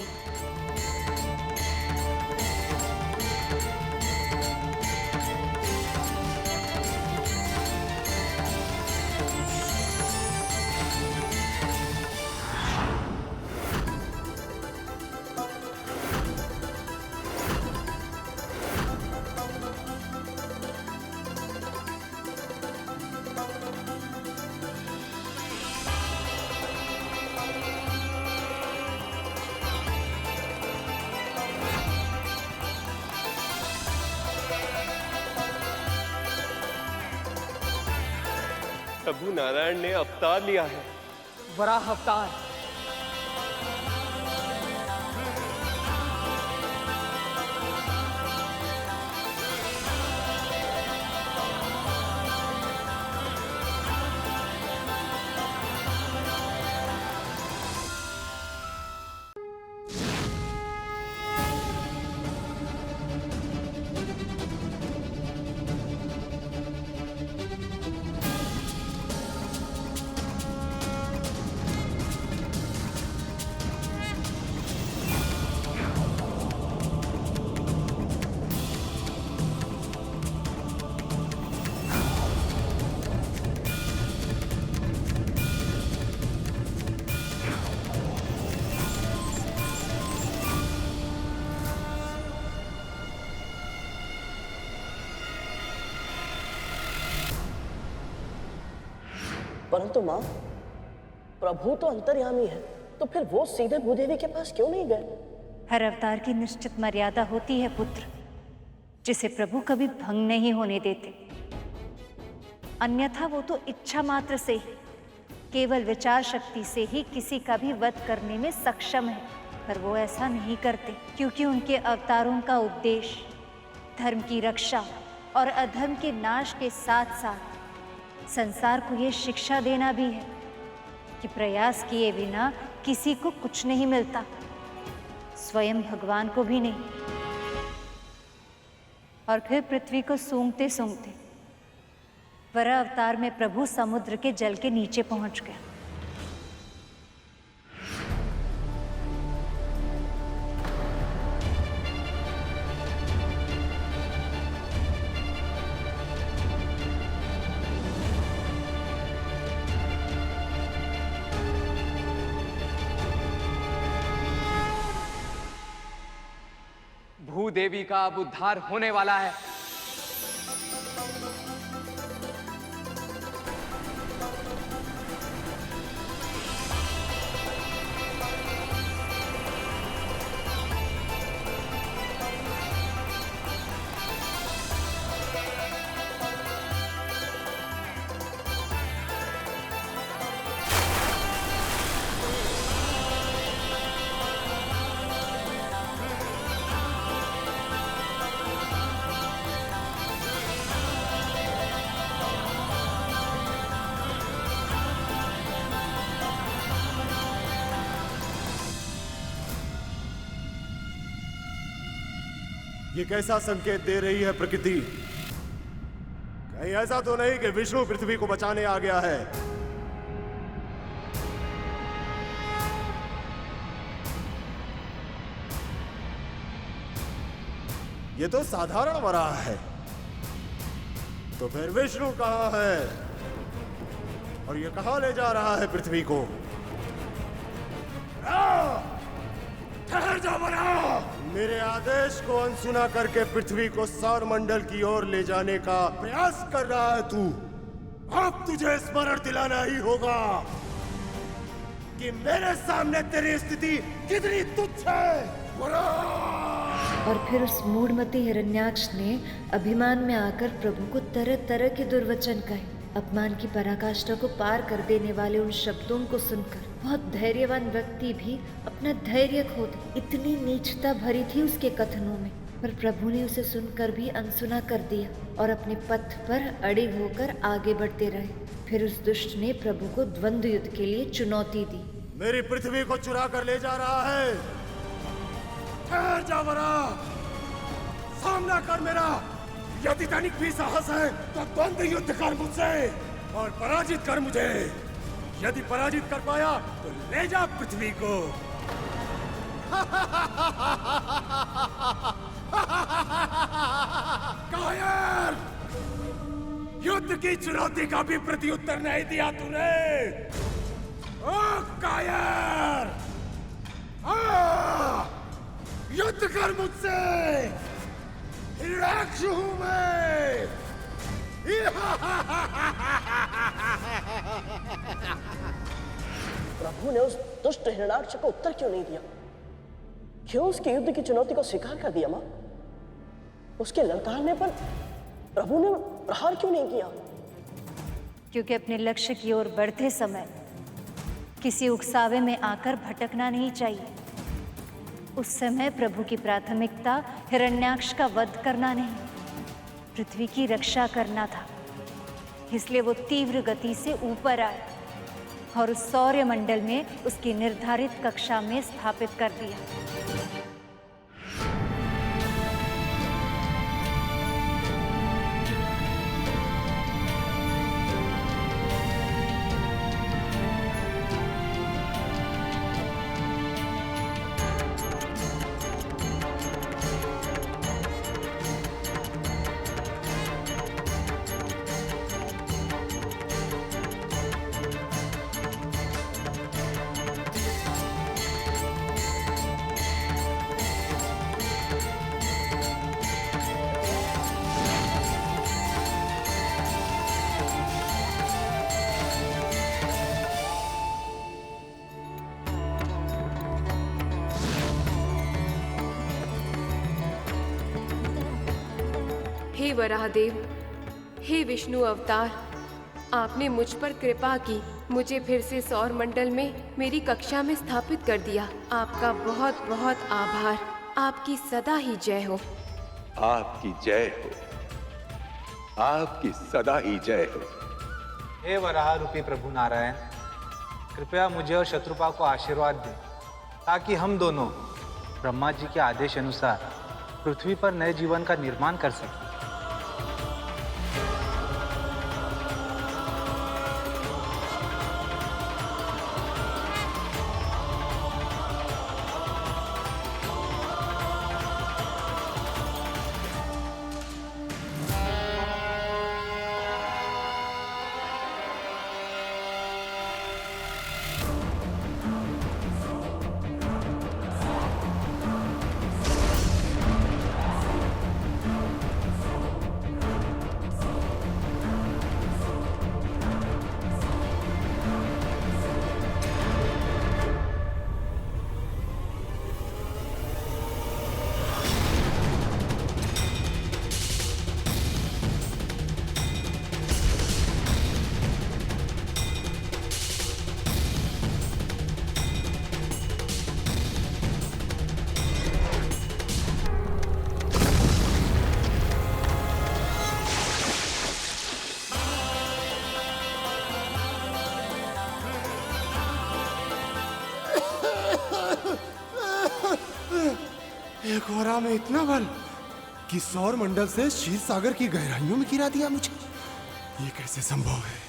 प्रभु नारायण ने अवतार लिया है। वराह अवतार। परंतु माँ, प्रभु तो अंतर्यामी है, तो फिर वो सीधे भूदेवी के पास क्यों नहीं गए? हर अवतार की निश्चित मर्यादा होती है पुत्र, जिसे प्रभु कभी भंग नहीं होने देते। अन्यथा वो तो इच्छा मात्र से ही, केवल विचार शक्ति से ही किसी का भी वध करने में सक्षम है, पर वो ऐसा नहीं करते क्योंकि उनके अवतारों का उद्देश्य धर्म की रक्षा और अधर्म के नाश के साथ साथ संसार को यह शिक्षा देना भी है कि प्रयास किए बिना किसी को कुछ नहीं मिलता, स्वयं भगवान को भी नहीं। और फिर पृथ्वी को सूंघते सूंघते वराह अवतार में प्रभु समुद्र के जल के नीचे पहुंच गया। भूदेवी का अब उद्धार होने वाला है। ये कैसा संकेत दे रही है प्रकृति? कहीं ऐसा तो नहीं कि विष्णु पृथ्वी को बचाने आ गया है? ये तो साधारण वराह है, तो फिर विष्णु कहां है और ये कहां ले जा रहा है पृथ्वी को? ठहर जा वराह! मेरे आदेश को अनसुना करके पृथ्वी को सौर मंडल की ओर ले जाने का प्रयास कर रहा है तू। अब तुझे स्मरण दिलाना ही होगा कि मेरे सामने तेरी स्थिति कितनी तुच्छ है। और फिर उस मूढ़मती हिरण्याक्ष ने अभिमान में आकर प्रभु को तरह तरह के दुर्वचन कहे। अपमान की पराकाष्ठा को पार कर देने वाले उन शब्दों को सुनकर बहुत धैर्यवान व्यक्ति भी अपना धैर्य खो दे। इतनी नीचता भरी थी उसके कथनों में, पर प्रभु ने उसे सुनकर भी अनसुना कर दिया और अपने पथ पर अड़े होकर आगे बढ़ते रहे। फिर उस दुष्ट ने प्रभु को द्वंद्व युद्ध के लिए चुनौती दी। मेरी पृथ्वी को चुरा कर ले जा रहा है। ठहर जा वराह, सामना कर मेरा। यदि तनिक भी साहस है तो द्वंद्व युद्ध कर मुझसे और पराजित कर मुझे। यदि पराजित कर पाया तो ले जा पृथ्वी को। कायर! युद्ध की चुनौती का भी प्रत्युत्तर नहीं दिया तूने। ओ कायर! युद्ध कर मुझसे। हिरण्याक्ष हूं मैं। प्रभु ने उस दुष्ट हिरण्याक्ष को उत्तर क्यों नहीं दिया? क्यों उसके युद्ध की चुनौती को स्वीकार कर दिया? मां, उसके ललकारने पर प्रभु ने प्रहार क्यों नहीं किया? क्योंकि अपने लक्ष्य की ओर बढ़ते समय किसी उकसावे में आकर भटकना नहीं चाहिए। उस समय प्रभु की प्राथमिकता हिरण्याक्ष का वध करना नहीं, पृथ्वी की रक्षा करना था। इसलिए वो तीव्र गति से ऊपर आए और उस सौर्य मंडल में उसकी निर्धारित कक्षा में स्थापित कर दिया। हे वराहदेव, हे विष्णु अवतार, आपने मुझ पर कृपा की, मुझे फिर से सौर मंडल में मेरी कक्षा में स्थापित कर दिया। आपका बहुत बहुत आभार। आपकी सदा ही जय हो। आपकी जय हो, आपकी सदा ही जय हो। हे वराह रूपी प्रभु नारायण, कृपया मुझे और शत्रुपा को आशीर्वाद दें ताकि हम दोनों ब्रह्मा जी के आदेश अनुसार पृथ्वी पर नए जीवन का निर्माण कर सकें। एक वरा में इतना बल कि सौर मंडल से क्षीर सागर की गहराइयों में गिरा दिया मुझे। ये कैसे संभव है?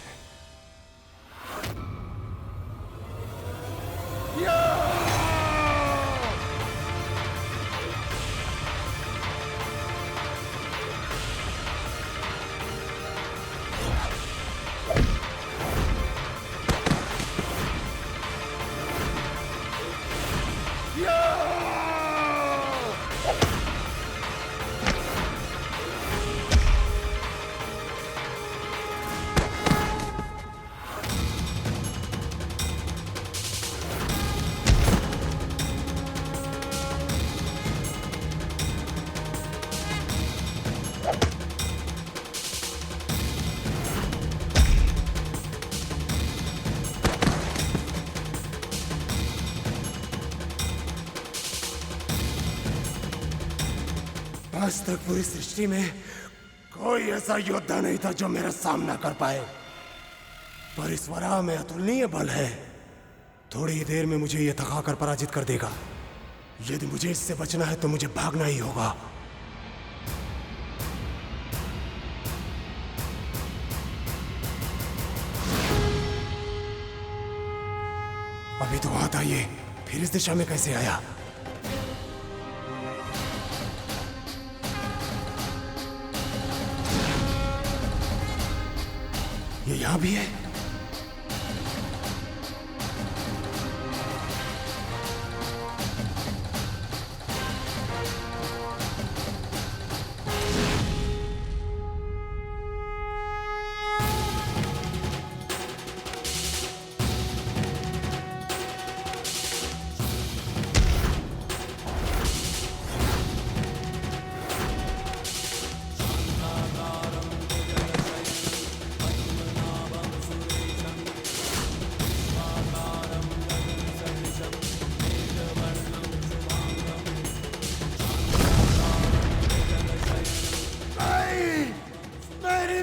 आज तक पूरी सृष्टि में कोई ऐसा योद्धा नहीं था जो मेरा सामना कर पाए, पर इस वराह में अतुलनीय बल है। थोड़ी ही देर में मुझे यह थकाकर पराजित कर देगा। यदि मुझे इससे बचना है तो मुझे भागना ही होगा। अभी तो वहां था ये, फिर इस दिशा में कैसे आया? ये यहां भी है।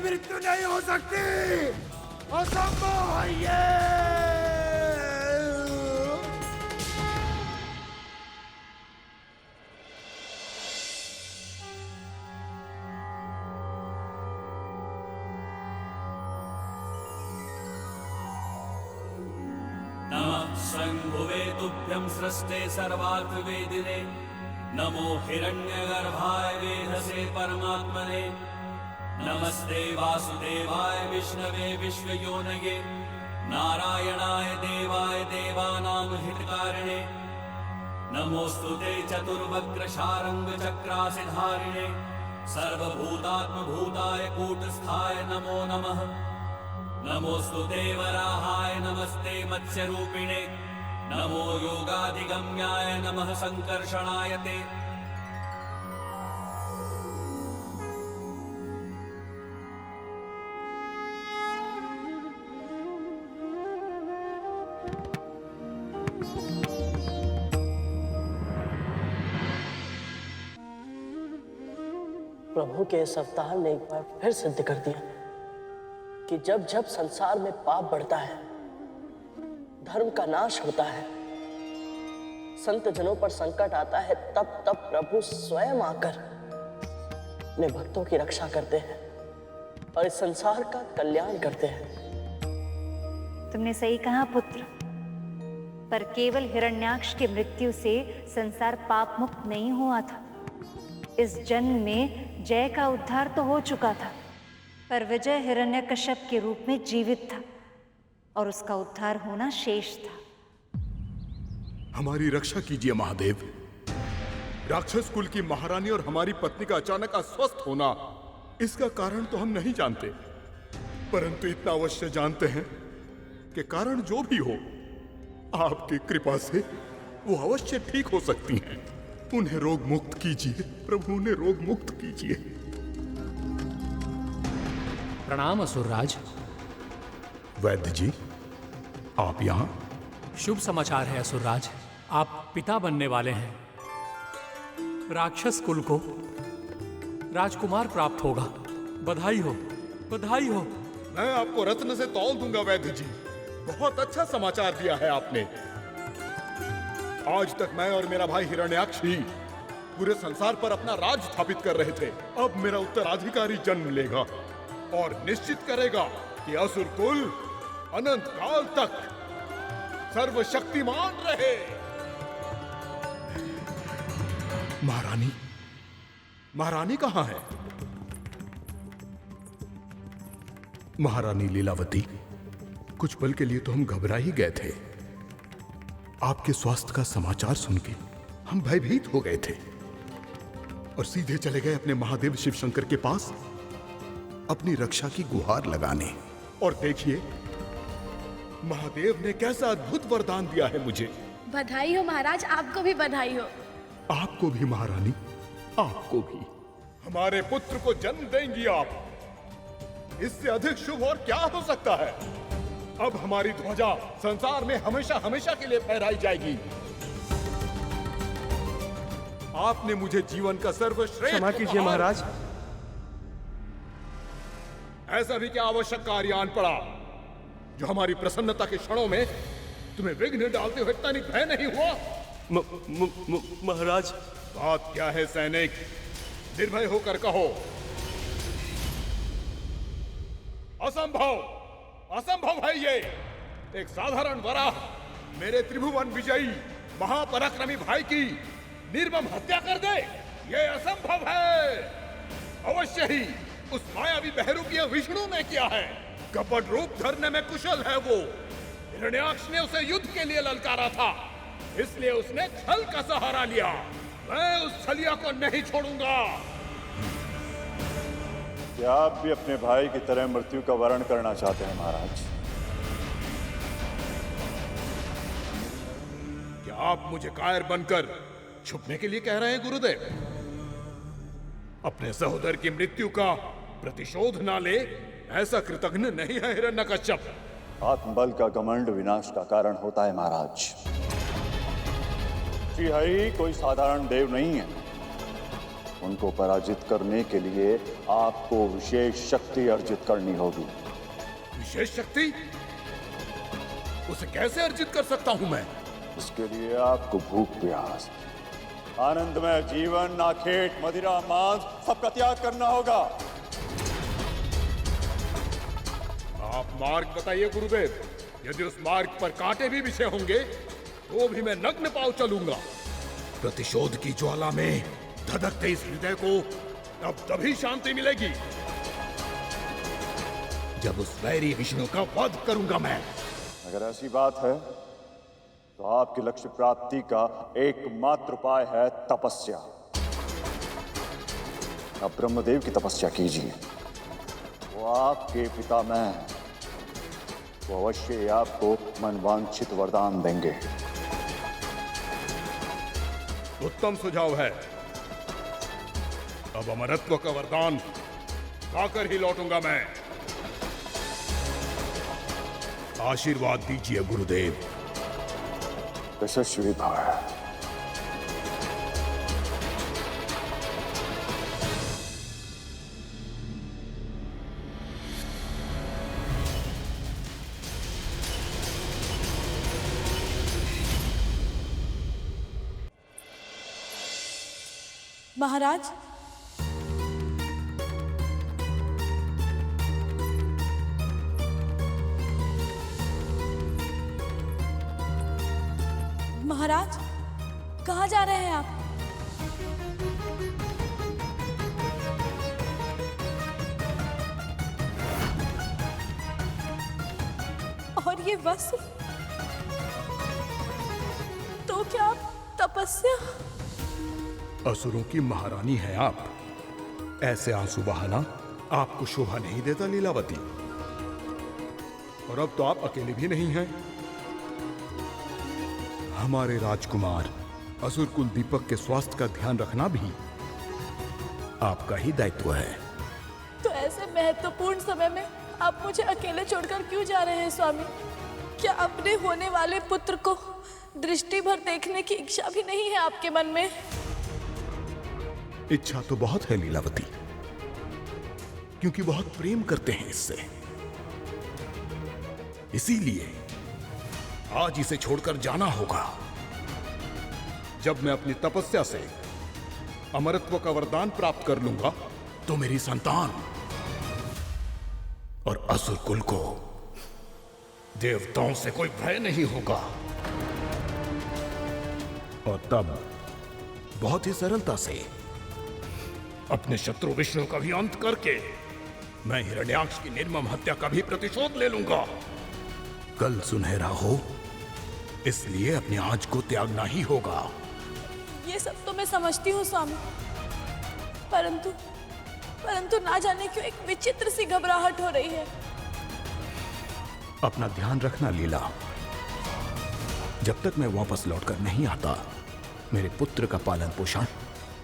मृत्यु नहीं हो सकती, असंभव है ये। नमः शंभुवे तुभ्यं सृष्टे सर्वार्थवेदिने, नमो हिरण्यगर्भाय वेधसे परमात्मने, नमस्ते वासुदेवाय विष्णवे विश्वयोनये, नारायणाय देवाय देवानां हितकारिणे, नमोस्तुते चतुर्वक्र शारंग चक्रासिधारिणे, सर्वभूतात्मभूताय कूटस्थाय नमो नमः, नमोस्तुते वराहाय नमस्ते मत्स्यरूपिणे, नमो योगाधिगम्याय नमः संकर्षणाय ते। प्रभु के इस अवतार ने एक बार फिर सिद्ध कर दिया कि जब जब संसार में पाप बढ़ता है, धर्म का नाश होता है, संत जनों पर संकट आता है, तब तब प्रभु स्वयं आकर अपने भक्तों की रक्षा करते हैं और इस संसार का कल्याण करते हैं। तुमने सही कहा पुत्र, पर केवल हिरण्याक्ष की मृत्यु से संसार पाप मुक्त नहीं हुआ था। इस जन्म में जय का उद्धार तो हो चुका था, पर विजय हिरण्यकश्यप के रूप में जीवित था और उसका उद्धार होना शेष था। हमारी रक्षा कीजिए महादेव। राक्षस कुल की महारानी और हमारी पत्नी का अचानक अस्वस्थ होना, इसका कारण तो हम नहीं जानते, परंतु इतना अवश्य जानते हैं कि कारण जो भी हो, आपकी कृपा से वो अवश्य ठीक हो सकती हैं। उन्हें रोग मुक्त कीजिए प्रभु, उन्हें रोग मुक्त कीजिए। प्रणाम असुरराज। वैद्य जी, आप यहाँ? शुभ समाचार है असुरराज, आप पिता बनने वाले हैं। राक्षस कुल को राजकुमार प्राप्त होगा। बधाई हो, बधाई हो। मैं आपको रत्न से तौल दूंगा वैद्य जी। बहुत अच्छा समाचार दिया है आपने। आज तक मैं और मेरा भाई हिरण्याक्ष ही पूरे संसार पर अपना राज स्थापित कर रहे थे। अब मेरा उत्तराधिकारी जन्म लेगा और निश्चित करेगा कि असुर कुल अनंत काल तक सर्वशक्तिमान रहे। महारानी, महारानी कहां है? महारानी लीलावती, कुछ पल के लिए तो हम घबरा ही गए थे। आपके स्वास्थ्य का समाचार सुन के हम भयभीत हो गए थे और सीधे चले गए अपने महादेव शिव शंकर के पास अपनी रक्षा की गुहार लगाने। और देखिए, महादेव ने कैसा अद्भुत वरदान दिया है मुझे। बधाई हो महाराज, आपको भी बधाई हो। आपको भी महारानी, आपको भी। हमारे पुत्र को जन्म देंगी आप। इससे अधिक शुभ और क्या हो सकता है? अब हमारी ध्वजा संसार में हमेशा हमेशा के लिए फहराई जाएगी। आपने मुझे जीवन का सर्वश्रेष्ठ क्षमा कीजिए महाराज। ऐसा भी क्या आवश्यक कार्य आन पड़ा जो हमारी प्रसन्नता के क्षणों में तुम्हें विघ्न डालते हुए तनिक भय नहीं हुआ? महाराज, बात क्या है सैनिक? निर्भय होकर कहो। असंभव, असंभव है ये। एक साधारण वराह मेरे त्रिभुवन विजयी महापराक्रमी भाई की निर्मम हत्या कर दे, ये असंभव है। अवश्य ही उस मायावी बहरूपीय विष्णु ने किया है। कपट रूप धरने में कुशल है वो। हिरण्याक्ष ने उसे युद्ध के लिए ललकारा था, इसलिए उसने छल का सहारा लिया। मैं उस छलिया को नहीं छोड़ूंगा। क्या आप भी अपने भाई की तरह मृत्यु का वर्ण करना चाहते हैं महाराज? क्या आप मुझे कायर बनकर छुपने के लिए कह रहे हैं गुरुदेव? अपने सहोदर की मृत्यु का प्रतिशोध ना ले, ऐसा कृतघ्न नहीं है हिरण्यकश्यप। आत्मबल का घमंड विनाश का कारण होता है महाराज। श्री हरि कोई साधारण देव नहीं है। उनको पराजित करने के लिए आपको विशेष शक्ति अर्जित करनी होगी। विशेष शक्ति? उसे कैसे अर्जित कर सकता हूं मैं? इसके लिए आपको भूख प्यास, आनंदमय जीवन, नाखेट, मदिरा, मांस सबका त्याग करना होगा। आप मार्ग बताइए गुरुदेव। यदि उस मार्ग पर कांटे भी बिछे होंगे तो भी मैं नग्न पांव चलूंगा। प्रतिशोध की ज्वाला में धधकते इस हृदय को अब तभी शांति मिलेगी जब उस वैरी विष्णु का वध करूंगा मैं। अगर ऐसी बात है तो आपके लक्ष्य प्राप्ति का एकमात्र उपाय है तपस्या। आप ब्रह्मदेव की तपस्या कीजिए। वो आपके पिता मैं, वो अवश्य आपको मनवांछित वरदान देंगे। उत्तम सुझाव है। अब अमरत्व का वरदान पाकर ही लौटूंगा मैं। आशीर्वाद दीजिए गुरुदेव। यशस्वी भव। महाराज, महाराज, कहाँ जा रहे हैं आप? और ये वस्त्र, तो क्या आप तपस्या? असुरों की महारानी हैं आप। ऐसे आंसू बहाना आपको शोभा नहीं देता लीलावती। और अब तो आप अकेले भी नहीं हैं। हमारे राजकुमार असुर कुल दीपक के स्वास्थ्य का ध्यान रखना भी आपका ही दायित्व है। तो ऐसे महत्वपूर्ण समय में आप मुझे अकेले छोड़कर क्यों जा रहे हैं स्वामी? क्या अपने होने वाले पुत्र को दृष्टि भर देखने की इच्छा भी नहीं है आपके मन में? इच्छा तो बहुत है लीलावती, क्योंकि बहुत प्रेम करते हैं इससे। इसीलिए आज इसे छोड़कर जाना होगा। जब मैं अपनी तपस्या से अमरत्व का वरदान प्राप्त कर लूंगा तो मेरी संतान और असुर कुल को देवताओं से कोई भय नहीं होगा। और तब बहुत ही सरलता से अपने शत्रु विष्णु का भी अंत करके मैं हिरण्याक्ष की निर्मम हत्या का भी प्रतिशोध ले लूंगा। कल सुनहरा हो, इसलिए अपने आज को त्यागना ही होगा। ये सब तो मैं समझती हूँ स्वामी, परंतु ना जाने क्यों एक विचित्र सी घबराहट हो रही है। अपना ध्यान रखना लीला। जब तक मैं वापस लौटकर नहीं आता, मेरे पुत्र का पालन पोषण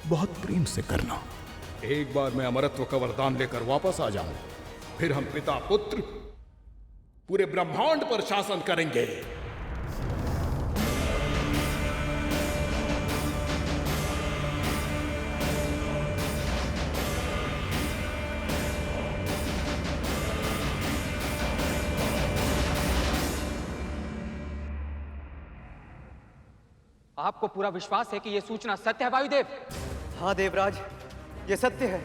बहुत प्रेम से करना। एक बार मैं अमरत्व का वरदान लेकर वापस आ जाऊं, फिर हम पिता पुत्र पूरे ब्रह्मांड पर शासन करेंगे। आपको पूरा विश्वास है कि यह सूचना सत्य है वायुदेव? हाँ देवराज, ये सत्य है।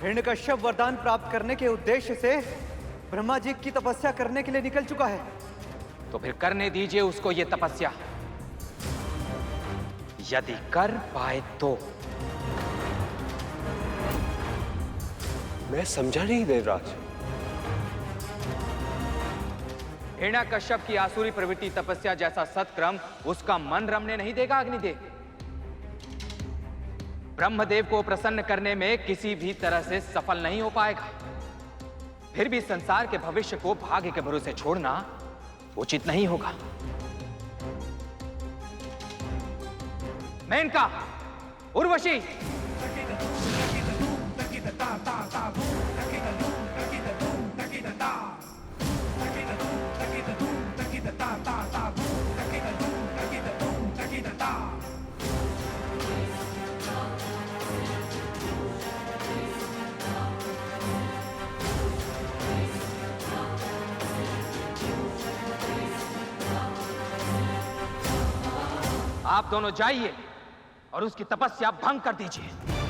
हिरण्यकश्यप वरदान प्राप्त करने के उद्देश्य से ब्रह्मा जी की तपस्या करने के लिए निकल चुका है। तो फिर करने दीजिए उसको ये तपस्या, यदि कर पाए तो। मैं समझा नहीं देवराज। हिरण्यकश्यप की आसुरी प्रवृत्ति तपस्या जैसा सत्क्रम उसका मन रमने नहीं देगा अग्निदेव। ब्रह्मदेव को प्रसन्न करने में किसी भी तरह से सफल नहीं हो पाएगा। फिर भी संसार के भविष्य को भाग्य के भरोसे छोड़ना उचित नहीं होगा। मेनका, उर्वशी, आप दोनों जाइए और उसकी तपस्या भंग कर दीजिए।